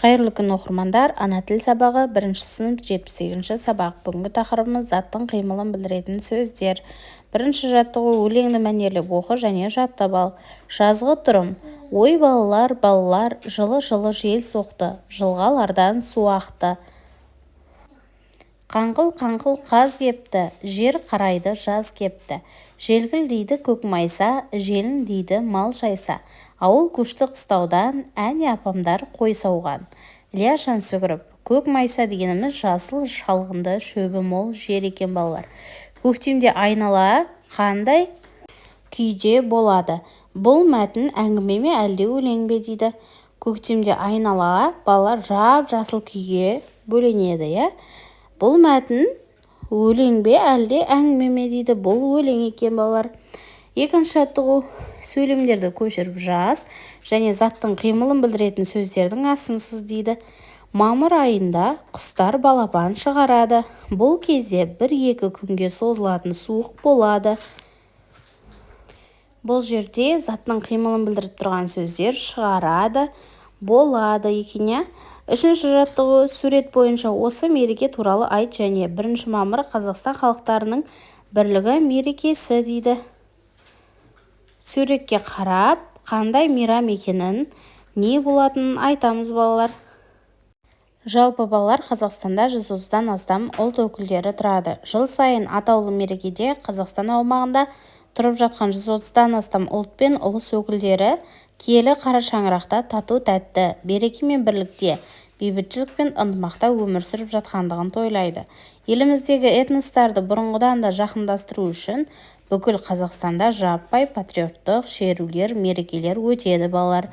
Қайырлы күн оқырмандар, ана тіл сабағы 1 сынып 78-ші сабақ. Бүгінгі тақырыбымыз заттың қимылын білдіретін сөздер. Бірінші жаттығу: өлеңді мәнерлеп оқы және жаттап ал. Жазғы тұрым: ой балалар, жылы-жылы жел соқты, жылғалардан су ақты. Қаңқыл-қаңқыл қаз кепті, жер қарайды жаз кепті. Желгілдейді көк майса, желін дейді мал шайса. Ауыл көшті қыстаудан, әне апамдар қой сауған. Ілияс Жансүгіров. Көк майса дегеніміз жасыл шалғынды шөбі мол жер екен балалар. Көктемде айнала қандай күйде болады? Бұл мәтін әңгіме ме әлде өлең бе дейді. Көктемде айнала балалар жап-жасыл күйге бөленеді, Бұл мәтін өлең бе әлде әңгіме ме дейді. Бұл өлең екен балалар. Екінші жаттығу: сөйлемдерді көшіріп жаз және заттың қимылын білдіретін сөздердің астын дейді. Мамыр айында құстар балапан шығарады. Бұл кезде 1-2 күнге созылатын суық болады. Бұл жерде заттың қимылын білдіріп тұрған сөздер шығарады, болады екен. Үшінші жаттығу: сурет бойынша осы мереке туралы айт және 1 мамыр Қазақстан халықтарының бірлігі мерекесі дейді. Суретке қарап, қандай мейрам екенін, не болатынын айтамыз балалар. Жалпы балалар, Қазақстанда 130-дан астам ұлт өкілдері тұрады. Жыл сайын атаулы мерекеде Қазақстан аумағында тұрып жатқан 130-дан астам ұлт пен ұлыс өкілдері киелі қара шаңырақта тату-тәтті, береке мен бірлікте, бейбітшілік пен ынтымақта өмір сүріп жатқандығын тойлайды. Еліміздегі этностарды бұрынғыдан да жақындастыру үшін бүкіл Қазақстанда жаппай патриоттық шерулер, мерекелер өтеді балалар.